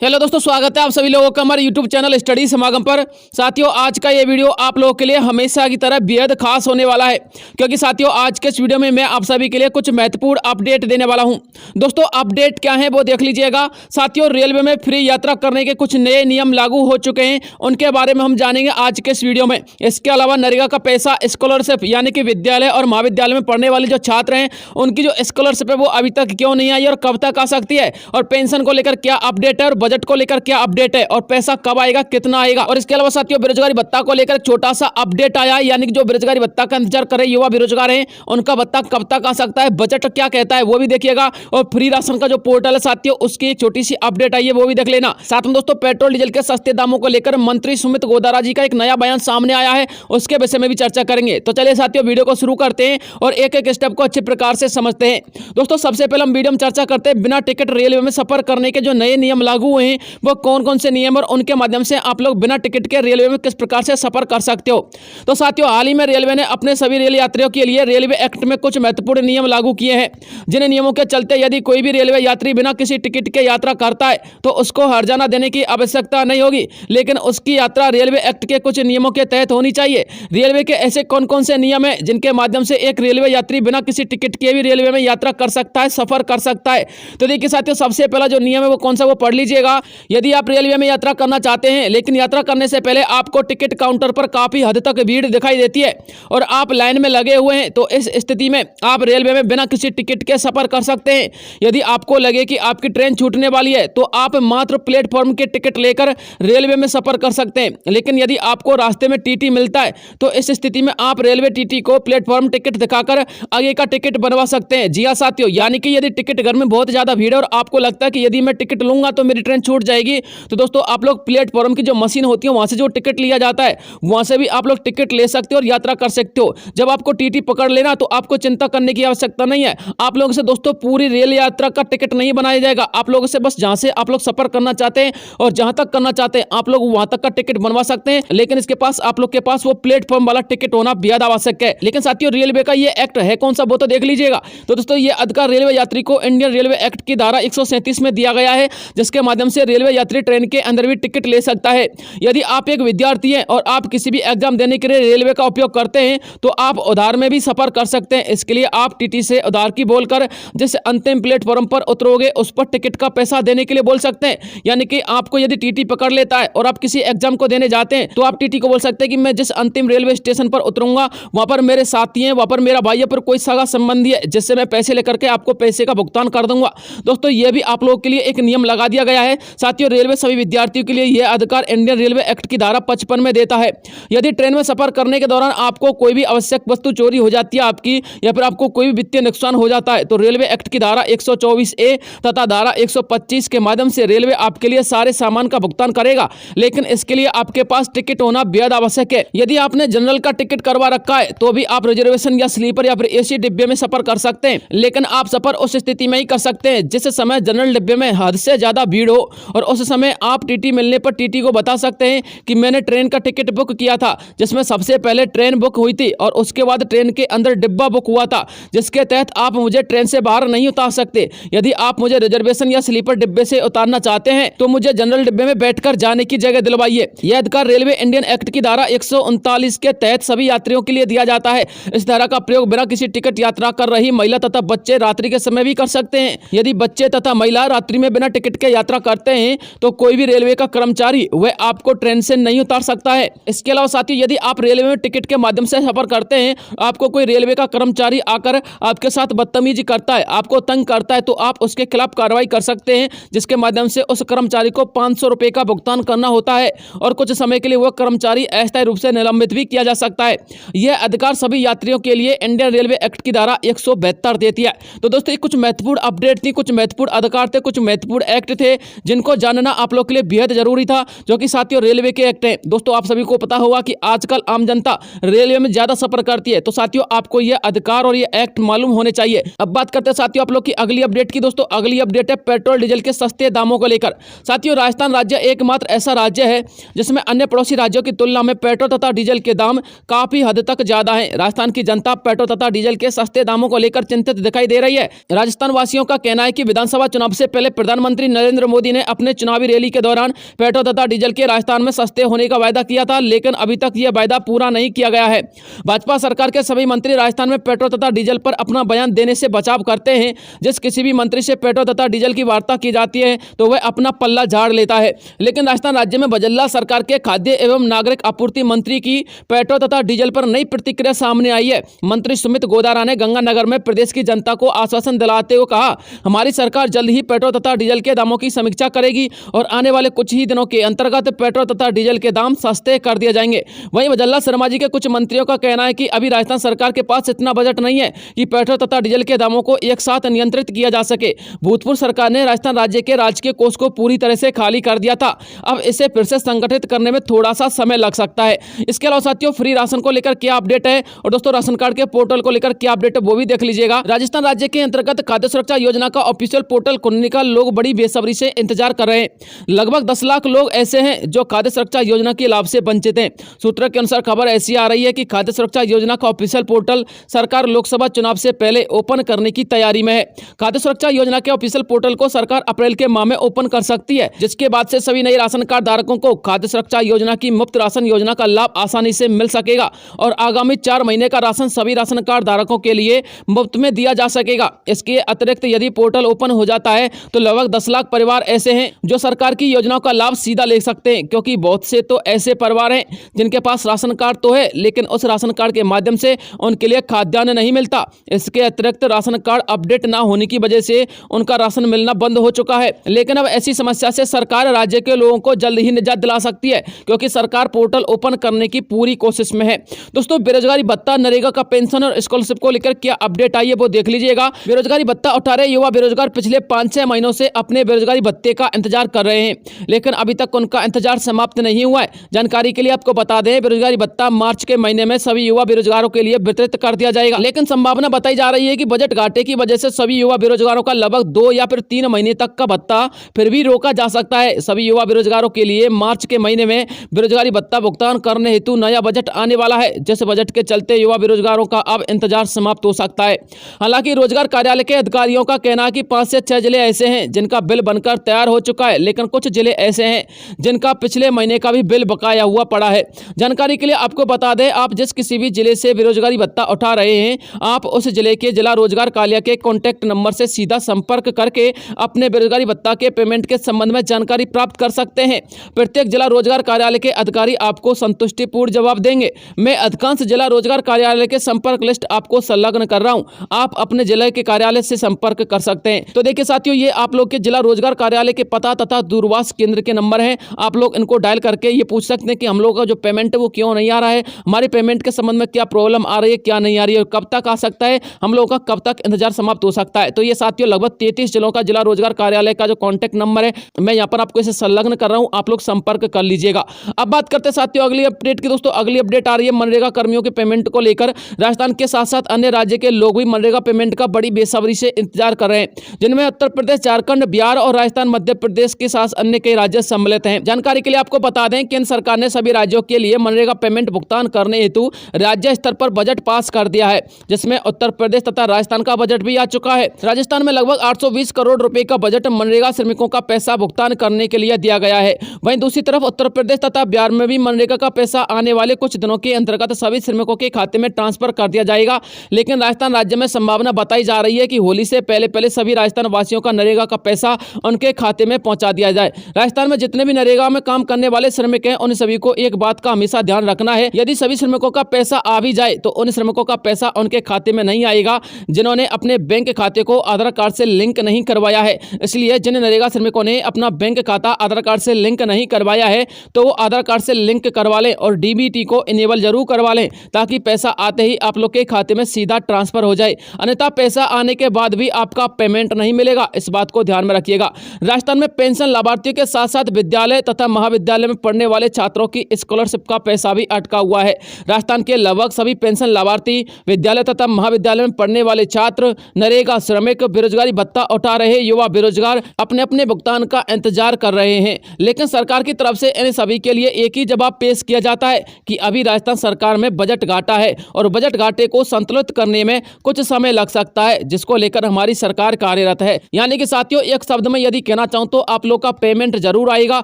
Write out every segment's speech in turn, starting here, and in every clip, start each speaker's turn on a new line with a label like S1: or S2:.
S1: Hello दोस्तों, स्वागत है आप सभी लोगों का हमारे यूट्यूब चैनल स्टडी समागम पर। साथियों, आज का ये वीडियो आप लोगों के लिए हमेशा की तरह बेहद खास होने वाला है, क्योंकि साथियों आज के इस वीडियो में मैं आप सभी के लिए कुछ महत्वपूर्ण अपडेट देने वाला हूं। दोस्तों, अपडेट क्या है वो देख लीजिएगा। साथियों, रेलवे में फ्री यात्रा करने के कुछ नए नियम लागू हो चुके हैं, उनके बारे में हम जानेंगे आज के इस वीडियो में। इसके अलावा नरेगा का पैसा, स्कॉलरशिप यानी कि विद्यालय और महाविद्यालय में पढ़ने वाले जो छात्र हैं उनकी जो स्कॉलरशिप है वो अभी तक क्यों नहीं आई और कब तक आ सकती है, और पेंशन को लेकर क्या अपडेट है, और बजट को लेकर क्या अपडेट है, और पैसा कब आएगा, कितना आएगा। और इसके अलावा साथियों, बेरोजगारी भत्ता को लेकर छोटा सा अपडेट आया है, यानी कि जो बेरोजगारी भत्ता का इंतजार कर रहे युवा बेरोजगार हैं उनका भत्ता कब तक आ सकता है, बजट क्या कहता है वो भी देखिएगा। और फ्री राशन का जो पोर्टल है साथियों, उसकी एक छोटी सी अपडेट आई है, वो भी देख लेना। साथ में दोस्तों, पेट्रोल डीजल के सस्ते दामों को लेकर मंत्री सुमित गोदारा जी का एक नया बयान सामने आया है, उसके विषय में भी चर्चा करेंगे। तो चलिए साथियों, वीडियो को शुरू करते हैं और एक एक स्टेप को अच्छे प्रकार से समझते हैं। दोस्तों, सबसे पहले हम वीडियो में चर्चा करते हैं बिना टिकट रेलवे में सफर करने के जो नए नियम लागू हुए हैं वो कौन कौन से नियम और उनके माध्यम से आप लोग बिना टिकट के रेलवे में किस प्रकार से सफर कर सकते हो। तो साथियों, हाल ही में रेलवे ने अपने सभी रेल यात्रियों के लिए रेलवे एक्ट में कुछ महत्वपूर्ण नियम लागू किए हैं, जिन नियमों के चलते यदि कोई भी रेलवे यात्री बिना किसी टिकट के यात्रा करता है तो उसको हर्जाना देने की आवश्यकता नहीं होगी, लेकिन उसकी यात्रा रेलवे एक्ट के कुछ नियमों के तहत होनी चाहिए। रेलवे के ऐसे कौन कौन से नियम है जिनके माध्यम से एक रेलवे यात्री बिना किसी टिकट के भी रेलवे में यात्रा कर सकता है, सफर कर सकता है। तो देखिए साथियों, सबसे पहला जो नियम है वो कौन सा, वो पढ़ लीजिएगा। यदि आप रेलवे में यात्रा करना चाहते हैं लेकिन यात्रा करने से पहले आपको टिकट काउंटर पर काफी हद तक भीड़ दिखाई देती है और आप लाइन में लगे हुए हैं, तो इस स्थिति में आप रेलवे में बिना किसी टिकट के सफर कर सकते हैं। यदि आपको लगे कि आपकी ट्रेन छूटने वाली है तो आप मात्र प्लेटफॉर्म के टिकट लेकर रेलवे में सफर कर सकते हैं, लेकिन यदि आपको रास्ते में टीटी मिलता है तो इस स्थिति में आप रेलवे टीटी को प्लेटफॉर्म टिकट दिखाकर आगे का टिकट बनवा सकते हैं। जी हाँ साथियों, यानी कि यदि टिकट घर में बहुत ज्यादा भीड़ है और आपको लगता है कि यदि मैं टिकट लूंगा तो मेरी ट्रेन छूट जाएगी, तो दोस्तों आप लोग प्लेटफॉर्म की जो मशीन होती है वहां से जो टिकट लिया जाता है वहां से भी आप लोग टिकट ले सकते हो और यात्रा कर सकते हो। जब आपको टीटी पकड़ लेना तो आपको चिंता करने की आवश्यकता नहीं है। आप लोगों से दोस्तों पूरी रेल यात्रा का टिकट नहीं बनाया जाएगा, आप लोगों से बस जहां से आप लोग सफर करना चाहते हैं और जहां तक करना चाहते हैं आप लोग वहां तक का टिकट बनवा सकते हैं, लेकिन इसके पास आप लोग के पास वो प्लेटफॉर्म वाला टिकट होना बेहद आवश्यक है। लेकिन साथियों, रेलवे का ये एक्ट है कौन सा वो तो देख लीजिएगा। तो दोस्तों, ये अधिकार रेलवे यात्री को इंडियन रेलवे एक्ट की धारा 137 में दिया गया है, जिसके माध्यम से रेलवे यात्री ट्रेन के अंदर भी टिकट ले सकता है। यदि आप एक विद्यार्थी हैं और आप किसी भी एग्जाम देने के लिए रेलवे का उपयोग करते हैं तो आप उधार में भी सफर कर सकते हैं। इसके लिए आप टीटी से उधार की बोलकर जिस अंतिम प्लेटफॉर्म पर उतरोगे उस पर टिकट का पैसा देने के लिए बोल सकते हैं। यानी कि आपको यदि टीटी पकड़ लेता है और आप किसी एग्जाम को देने जाते हैं तो आप टीटी को बोल सकते हैं कि मैं जिस अंतिम रेलवे स्टेशन पर उतरूंगा वहां पर मेरे साथी हैं, वहां पर मेरा भाई है, पर कोई सगा संबंधी है जिससे मैं पैसे लेकर के आपको पैसे का भुगतान कर दूंगा। दोस्तों, यह भी आप लोगों के लिए एक नियम लगा दिया गया है। साथियों, रेलवे सभी विद्यार्थियों के लिए यह अधिकार इंडियन रेलवे एक्ट की धारा 55 में देता है। यदि ट्रेन में सफर करने के दौरान आपको कोई भी आवश्यक वस्तु चोरी हो जाती है आपकी, या फिर आपको कोई भी वित्तीय नुकसान हो जाता है, तो रेलवे एक्ट की धारा 124A तथा धारा 125 के माध्यम से रेलवे आपके लिए सारे सामान का भुगतान करेगा, लेकिन इसके लिए आपके पास टिकट होना बेहद आवश्यक है। यदि आपने जनरल का टिकट करवा रखा है तो भी आप रिजर्वेशन या स्लीपर या फिर एसी डिब्बे में सफर कर सकते हैं, लेकिन आप सफर उस स्थिति में ही कर सकते हैं जिस समय जनरल डिब्बे में हद से ज्यादा भीड़ हो, और उस समय आप टीटी मिलने पर टीटी को बता सकते हैं कि मैंने ट्रेन का टिकट बुक किया था, जिसमें सबसे पहले ट्रेन बुक हुई थी और उसके बाद ट्रेन के अंदर डिब्बा बुक हुआ था, जिसके तहत आप मुझे ट्रेन से बाहर नहीं उतार सकते। यदि आप मुझे रिजर्वेशन या स्लीपर डिब्बे से उतारना चाहते हैं तो मुझे जनरल डिब्बे में बैठकर जाने की जगह दिलवाइए। यह अधिकार रेलवे इंडियन एक्ट की धारा 139 के तहत सभी यात्रियों के लिए दिया जाता है। इस धारा का प्रयोग बिना किसी टिकट यात्रा कर रही महिला तथा बच्चे रात्रि के समय भी कर सकते हैं। यदि बच्चे तथा महिला रात्रि में बिना टिकट के यात्रा करते हैं तो कोई भी रेलवे का कर्मचारी वह आपको ट्रेन से नहीं उतार सकता है। इसके अलावा साथियों, यदि आप रेलवे में टिकट के माध्यम से सफर करते हैं, आपको कोई रेलवे का कर्मचारी आकर आपके साथ बदतमीजी करता है, आपको तंग करता है, तो आप उसके खिलाफ कार्रवाई कर सकते हैं, जिसके माध्यम से उस कर्मचारी को 500 रुपए का भुगतान करना होता है और कुछ समय के लिए वह कर्मचारी अस्थायी रूप से निलंबित भी किया जा सकता है। यह अधिकार सभी यात्रियों के लिए इंडियन रेलवे एक्ट की धारा 172 देती है। तो दोस्तों, ये कुछ महत्वपूर्ण अपडेट थी, कुछ महत्वपूर्ण अधिकार थे, कुछ महत्वपूर्ण एक्ट थे जिनको जानना आप लोग के लिए बेहद जरूरी था, जो कि साथियों रेलवे के एक्ट हैं। दोस्तों, आप सभी को पता होगा कि आजकल आम जनता रेलवे में ज्यादा सफर करती है, तो साथियों आपको यह अधिकार और यह एक्ट मालूम होने चाहिए। अब बात करते हैं साथियों आप लोग की अगली अपडेट की। दोस्तों, अगली अपडेट है पेट्रोल डीजल के सस्ते दामों को लेकर। साथियों, राजस्थान राज्य एकमात्र ऐसा राज्य है जिसमें अन्य पड़ोसी राज्यों की तुलना में पेट्रोल तथा डीजल के दाम काफी हद तक ज्यादा है। राजस्थान की जनता पेट्रोल तथा डीजल के सस्ते दामों को लेकर चिंतित दिखाई दे रही है। राजस्थान वासियों का कहना है कि विधानसभा चुनाव से पहले प्रधानमंत्री नरेंद्र मोदी पार्टी ने अपने चुनावी रैली के दौरान पेट्रोल तथा डीजल के राजस्थान में सस्ते होने का वायदा किया था, लेकिन अभी तक यह वायदा पूरा नहीं किया गया है। भाजपा सरकार के सभी मंत्री राजस्थान में पेट्रोल तथा डीजल पर अपना बयान देने से बचाव करते हैं। जिस किसी भी मंत्री से पेट्रोल तथा डीजल की वार्ता की जाती है तो वह अपना पल्ला झाड़ लेता है, लेकिन राजस्थान राज्य में बजल्ला सरकार के खाद्य एवं नागरिक आपूर्ति मंत्री की पेट्रोल तथा डीजल पर नई प्रतिक्रिया सामने आई है। मंत्री सुमित गोदारा ने गंगानगर में प्रदेश की जनता को आश्वासन दिलाते हुए कहा, हमारी सरकार जल्द ही पेट्रोल तथा डीजल के दामों की समीक्षा करेगी और आने वाले कुछ ही दिनों के अंतर्गत पेट्रोल तथा डीजल के दाम सस्ते कर दिए जाएंगे। वहीं बजल्ला शर्मा जी के कुछ मंत्रियों का कहना है कि अभी राजस्थान सरकार के पास इतना बजट नहीं है कि पेट्रोल तथा डीजल के दामों को एक साथ नियंत्रित किया जा सके। भूतपूर्व सरकार ने राजस्थान राज्य के राजकीय कोष को पूरी तरह से खाली कर दिया था, अब इसे फिर से संगठित करने में थोड़ा सा समय लग सकता है। इसके अलावा साथियों फ्री राशन को लेकर क्या अपडेट है और दोस्तों राशन कार्ड के पोर्टल को लेकर क्या अपडेट है वो भी देख लीजिएगा। राजस्थान राज्य के अंतर्गत खाद्य सुरक्षा योजना का ऑफिशियल पोर्टल खुलने का लोग बड़ी बेसब्री से इंतजार कर रहे हैं। लगभग 10 लाख लोग ऐसे हैं जो खाद्य सुरक्षा योजना के लाभ से वंचित हैं। सूत्रों के अनुसार खबर ऐसी आ रही है कि खाद्य सुरक्षा योजना का ऑफिशियल पोर्टल सरकार लोकसभा चुनाव से पहले ओपन करने की तैयारी में है। खाद्य सुरक्षा योजना के ऑफिशियल पोर्टल को सरकार अप्रैल के माह में ओपन कर सकती है, जिसके बाद से सभी नए राशन कार्ड धारकों को खाद्य सुरक्षा योजना की मुफ्त राशन योजना का लाभ आसानी से मिल सकेगा और आगामी 4 महीने का राशन सभी राशन कार्ड धारकों के लिए मुफ्त में दिया जा सकेगा। इसके अतिरिक्त यदि पोर्टल ओपन हो जाता है तो लगभग 10 लाख परिवार ऐसे हैं जो सरकार की योजनाओं का लाभ सीधा ले सकते हैं, क्योंकि बहुत से तो ऐसे परिवार हैं जिनके पास राशन कार्ड तो है लेकिन उस राशन कार्ड के माध्यम से उनके लिए खाद्यान्न नहीं मिलता। इसके अतिरिक्त राशन कार्ड अपडेट न होने की वजह से उनका राशन मिलना बंद हो चुका है, लेकिन अब ऐसी समस्या से सरकार राज्य के लोगों को जल्द ही निजात दिला सकती है, क्योंकि सरकार पोर्टल ओपन करने की पूरी कोशिश में है। दोस्तों बेरोजगारी भत्ता, नरेगा का पेंशन और स्कॉलरशिप को लेकर क्या अपडेट आई है वो देख लीजिएगा। बेरोजगारी भत्ता 18 युवा बेरोजगार पिछले 5-6 महीनों से अपने बेरोजगारी भत्ते का इंतजार कर रहे हैं, लेकिन अभी तक उनका इंतजार समाप्त नहीं हुआ है। जानकारी के लिए आपको बता दें, बेरोजगारी भत्ता मार्च के महीने में सभी युवा बेरोजगारों के लिए वितरित कर दिया जाएगा, लेकिन संभावना बताई जा रही है कि बजट घाटे की वजह से सभी युवा बेरोजगारों का लगभग 2 या फिर 3 महीने तक का भत्ता फिर भी रोका जा सकता है। सभी युवा बेरोजगारों के लिए मार्च के महीने में बेरोजगारी भत्ता भुगतान करने हेतु नया बजट आने वाला है, जिस बजट के चलते युवा बेरोजगारों का अब इंतजार समाप्त हो सकता है। हालांकि रोजगार कार्यालय के अधिकारियों का कहना है कि 5 से 6 जिले ऐसे हैं जिनका बिल बनकर तैयार हो चुका है, लेकिन कुछ जिले ऐसे हैं जिनका पिछले महीने का भी बिल बकाया हुआ पड़ा है। जानकारी के लिए आपको बता दें, आप जिस किसी भी जिले से बेरोजगारी भत्ता उठा रहे हैं, आप उस जिले के जिला रोजगार कार्यालय के कॉन्टैक्ट नंबर से सीधा संपर्क करके अपने बेरोजगारी भत्ता के पेमेंट के संबंध में जानकारी प्राप्त कर सकते हैं। प्रत्येक जिला रोजगार कार्यालय के अधिकारी आपको संतुष्टिपूर्ण जवाब देंगे। मैं अधिकांश जिला रोजगार कार्यालय के संपर्क लिस्ट आपको संलग्न कर रहा हूं, आप अपने जिले के कार्यालय से संपर्क कर सकते हैं। तो देखिए साथियों, ये आप लोग के जिला रोजगार कार्यालय के पता तथा दूरभाष केंद्र के नंबर हैं। आप लोग इनको डायल करके ये पूछ सकते हैं कि हम लोग का जो पेमेंट है वो क्यों नहीं आ रहा है, हमारे पेमेंट के संबंध में क्या प्रॉब्लम आ रही है, क्या नहीं आ रही है, कब तक आ सकता है, हम लोगों का कब तक इंतजार समाप्त हो सकता है। तो ये साथियों लगभग 33 जिलों का जिला रोजगार कार्यालय का जो कॉन्टैक्ट नंबर है, मैं यहाँ पर आपको इसे संलग्न कर रहा हूँ, आप लोग संपर्क कर लीजिएगा। अब बात करते हैं साथियों अगली अपडेट की। दोस्तों अगली अपडेट आ रही है मनरेगा कर्मियों के पेमेंट को लेकर। राजस्थान के साथ साथ अन्य राज्य के लोग भी मनरेगा पेमेंट का बड़ी बेसब्री से इंतजार कर रहे हैं, जिनमें उत्तर प्रदेश, झारखंड, बिहार और राजस्थान, मध्य प्रदेश के साथ अन्य कई राज्य सम्मिलित हैं। जानकारी के लिए आपको बता दें, केंद्र सरकार ने सभी राज्यों के लिए मनरेगा पेमेंट भुगतान करने हेतु राज्य स्तर पर बजट पास कर दिया है, जिसमें उत्तर प्रदेश तथा राजस्थान का बजट भी आ चुका है। राजस्थान में लगभग 820 करोड़ रुपए का बजट मनरेगा श्रमिकों का पैसा भुगतान करने के लिए दिया गया है। वहीं दूसरी तरफ उत्तर प्रदेश तथा बिहार में भी मनरेगा का पैसा आने वाले कुछ दिनों के अंतर्गत सभी श्रमिकों के खाते में ट्रांसफर कर दिया जाएगा, लेकिन राजस्थान राज्य में संभावना बताई जा रही है कि होली से पहले सभी राजस्थान वासियों का नरेगा का पैसा उनके खाते में पहुंचा दिया जाए। राजस्थान में जितने भी नरेगा में काम करने वाले श्रमिक हैं, उन सभी को एक बात का हमेशा ध्यान रखना है, यदि सभी श्रमिकों का पैसा आ भी जाए तो उन श्रमिकों का पैसा उनके खाते में नहीं आएगा जिन्होंने अपने बैंक खाते को आधार कार्ड से लिंक नहीं करवाया है। इसलिए जिन नरेगा श्रमिकों ने अपना बैंक खाता आधार कार्ड से लिंक नहीं करवाया है तो वो आधार कार्ड से लिंक करवा लें और डीबीटी को इनेबल जरूर करवा लें, ताकि पैसा आते ही आप लोग के खाते में सीधा ट्रांसफर हो जाए। अन्यथा पैसा आने के बाद भी आपका पेमेंट नहीं मिलेगा, इस बात को ध्यान में रखिएगा। राजस्थान में पेंशन लाभार्थियों के साथ साथ विद्यालय तथा महाविद्यालय में पढ़ने वाले छात्रों की स्कॉलरशिप का पैसा भी अटका हुआ है। राजस्थान के लगभग सभी पेंशन लाभार्थी, विद्यालय तथा महाविद्यालय में पढ़ने वाले छात्र, नरेगा श्रमिक, बेरोजगारी भत्ता उठा रहे युवा बेरोजगार अपने अपने भुगतान का इंतजार कर रहे हैं, लेकिन सरकार की तरफ से इन सभी के लिए एक ही जवाब पेश किया जाता है कि अभी राजस्थान सरकार में बजट घाटा है और बजट घाटे को संतुलित करने में कुछ समय लग सकता है, जिसको लेकर हमारी सरकार कार्यरत है। यानी कि साथियों एक शब्द में यदि कहना बताना चाहूँ तो आप लोग का पेमेंट जरूर आएगा,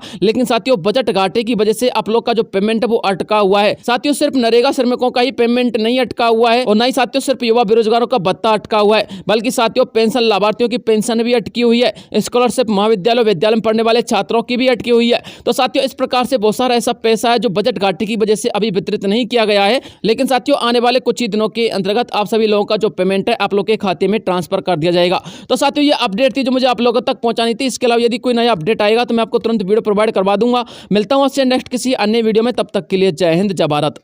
S1: लेकिन साथियों बजट घाटे की वजह से आप लोग का जो पेमेंट है वो अटका हुआ है। साथियों सिर्फ नरेगा श्रमिकों का ही पेमेंट नहीं अटका हुआ है और ना ही साथियों सिर्फ युवा बेरोजगारों का भत्ता अटका हुआ है, बल्कि साथियों पेंशन लाभार्थियों की पेंशन भी अटकी हुई है, स्कॉलरशिप महाविद्यालय विद्यालय में पढ़ने वाले छात्रों की भी अटकी हुई है। तो साथियों इस प्रकार से बहुत सारा ऐसा पैसा है जो बजट घाटे की वजह से अभी वितरित नहीं किया गया है, लेकिन साथियों आने वाले कुछ ही दिनों के अंतर्गत आप सभी लोगों का जो पेमेंट है आप लोग के खाते में ट्रांसफर कर दिया जाएगा। तो साथियों ये अपडेट थी जो मुझे आप लोगों तक पहुंचानी थी। इसके अलावा यदि कोई नया अपडेट आएगा तो मैं आपको तुरंत वीडियो प्रोवाइड करवा दूंगा। मिलता हूं आपसे नेक्स्ट किसी अन्य वीडियो में, तब तक के लिए जय हिंद जय भारत।